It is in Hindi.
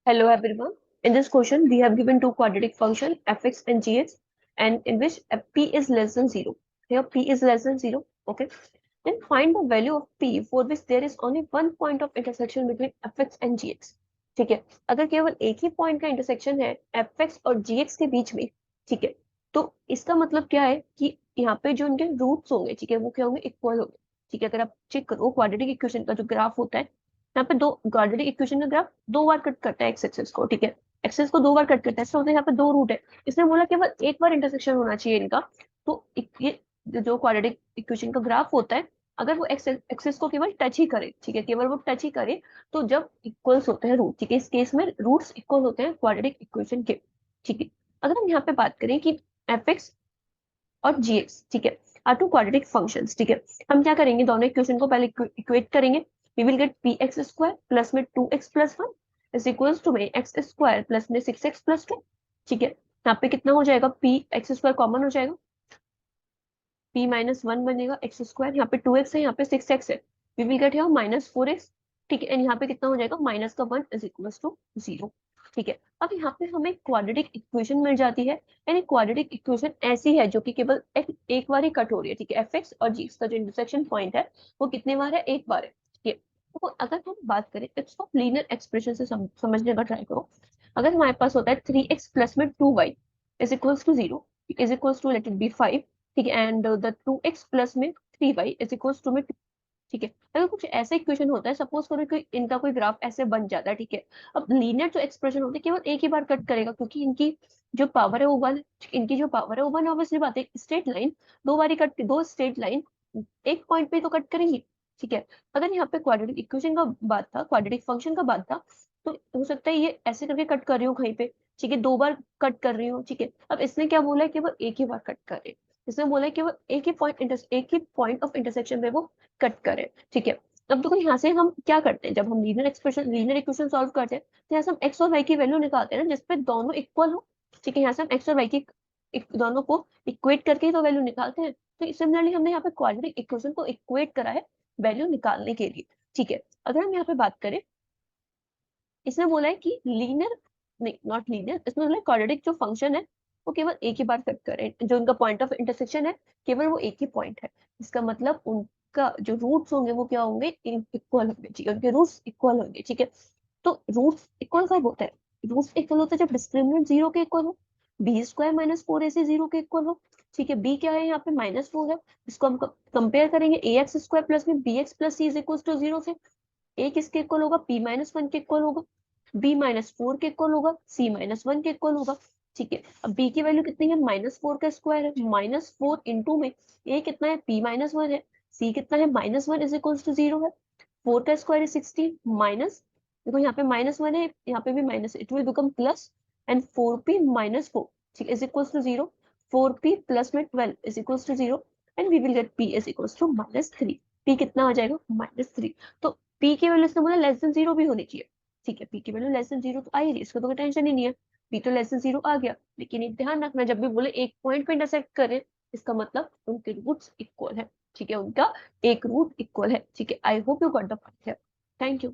Hello everyone. In this question, we have given two quadratic function fx and gx, and in which p is less than 0. Here p is less than 0. Okay. Then find the value of p for which there is only one point of intersection between fx and gx. ठीक है, अगर केवल एक ही पॉइंट का इंटरसेक्शन है fx और gx के बीच में, ठीक है, तो इसका मतलब क्या है कि यहाँ पे जो इनके रूट्स होंगे, ठीक है, वो क्या होंगे, इक्वल होंगे। ठीक है, अगर आप चेक करो क्वाड्रेटिक इक्वेशन का जो ग्राफ होता है, यहाँ पे दो क्वाड्रेटिक इक्वेशन का ग्राफ दो बार कट करता है एक्स एक्सिस को। ठीक है, एक्सिस को दो बार कट करता है, इसका मतलब यहाँ पे दो रूट है। इसने बोला केवल एक बार इंटरसेक्शन होना चाहिए इनका। तो ये जो क्वाड्रेटिक इक्वेशन का ग्राफ होता है, अगर वो एक्स एक्सिस को केवल टच ही करे, ठीक है, केवल वो टच ही करे, तो जब इक्वल्स होते हैं रूट, ठीक है, इस केस में रूट्स इक्वल होते हैं क्वाड्रेटिक इक्वेशन के। ठीक है, अगर हम यहाँ पे बात करें कि एफ एक्स और जी एक्स, ठीक है, आर टू क्वाड्रेटिक फंक्शंस। ठीक है, हम क्या करेंगे, दोनों इक्वेशन को पहले इक्वेट करेंगे। We will get P X square plus में 2x plus 1 is equals to में एक्स स्क्वायर प्लस में 6x प्लस 2। ठीक है, यहाँ पे कितना हो जाएगा, पी एक्स स्क्वायर कॉमन हो जाएगा, p माइनस 1 बनेगा एक्स स्क्वायर, यहाँ पे 2x है, यहाँ पे 6x है, we will get here minus 4x। ठीक है, एंड यहाँ पे कितना हो जाएगा, माइनस का 1 इज इक्वल्स टू 0। ठीक है, अब यहाँ पे हमें क्वाड्रेटिक इक्वेशन मिल जाती है। यानी क्वाड्रेटिक इक्वेशन ऐसी है जो कि केवल एक बार ही कट हो रही है। ठीक है, एफ एक्स और जी का जो इंटरसेक्शन पॉइंट है वो कितने बार है, एक बार है। ठीक है, तो अगर हम बात करें इसको लीनियर एक्सप्रेशन से समझने का ट्राई करो। अगर हमारे पास होता है 3x प्लस में 2y is equals to 0, is equals to let it be 5। ठीक है, एंड द 2x प्लस में 3y इज इक्वल्स टू में 2। ठीक है, अगर कुछ ऐसा इक्वेशन होता है, सपोज करो कि इनका कोई ग्राफ ऐसे बन जाता है। ठीक है, अब लीनियर जो एक्सप्रेशन होती है केवल एक ही बार कट करेगा, क्योंकि इनकी जो पावर है वो वन, इनकी जो पावर है वो वन, ऑब्वियसली बात है, स्ट्रेट लाइन दो बारी कट, दो स्ट्रेट लाइन एक पॉइंट पे तो कट करेंगी। ठीक है, अगर यहाँ पे क्वाड्रेटिक इक्वेशन का बात था, क्वाड्रेटिक फंक्शन का बात था, तो हो सकता है ये ऐसे करके कट कर रही हूँ कहीं पे। ठीक है, दो बार कट कर रही हूँ। ठीक है, अब इसने क्या बोला है, केवल एक ही बार कट कर रहे हैं। इसने बोला है केवल एक ही पॉइंट ऑफ इंटरसेक्शन में वो कट करे। ठीक है, अब देखो यहाँ से हम क्या करते हैं, जब हम लीनियर इक्वेशन सॉल्व करते हैं, तो यहाँ से हम एक्स और वाई की वैल्यू निकालते हैं ना, जिसपे दोनों इक्वल हो। ठीक है, यहाँ से हम एक्स और वाई की दोनों को इक्वेट करके ही तो वैल्यू निकालते हैं। तो सिमिलरली हमने यहाँ पे क्वाड्रेटिक इक्वेशन को इक्वेट करा है वैल्यू निकालने के लिए। ठीक है, अगर हम यहाँ पे बात करें, इसने बोला है कि लीनियर, नहीं नॉट लीनियर, इसमें बोला है क्वाड्रेटिक जो फंक्शन है वो केवल एक ही बार कट करे, जो उनका पॉइंट ऑफ इंटरसेक्शन है केवल वो एक ही पॉइंट है। इसका मतलब उनका जो रूट्स होंगे वो क्या होंगे, इक्वल होंगे। ठीक है, उनके रूट्स इक्वल होंगे। ठीक है, तो रूट्स इक्वल कब होता है, रूट्स इक्वल होता है जब डिस्क्रिमिनेंट 0 के इक्वल हो, बी स्क्वायर माइनस 4ac 0 के इक्वल हो। ठीक है, बी क्या है, यहाँ पे -4 है, इसको हम कंपेयर करेंगे ए एक्स स्क्वायर प्लस में B X plus C is equal to 0 से। ए किसके इक्वल होगा, p माइनस 1 के इक्वल होगा, b माइनस 4 के इक्वल होगा, c माइनस 1 के इक्वल होगा। ठीक है, अब b की वैल्यू कितनी है, -4 का स्क्वायर है, -4 इंटू में a कितना है, p माइनस 1 है, c कितना है, -1 इज इक्वल टू 0 है। 4 का स्क्वायर है 16 माइनस, देखो यहाँ पे -1 है, यहाँ पे भी minus, it will become plus, and 4p minus 4, ठीक है, is equal to 0। 4p plus में 12 is equal to 0, and we will get p is equal to -3। p कितना आ जाएगा, -3। तो p की वैल्यू इसने बोला लेस देन 0 भी होनी चाहिए। ठीक है, p की वैल्यू लेस देन 0 तो आ ही रही है, इसको तो कोई टेंशन ही नहीं है, p तो लेस देन 0 आ गया। लेकिन एक ध्यान रखना, जब भी बोले एक पॉइंट पे इंटरसेक्ट करें, इसका मतलब उनके रूट्स इक्वल है। ठीक है, उनका एक रूट इक्वल है। ठीक है, I hope you got the point है। Thank you.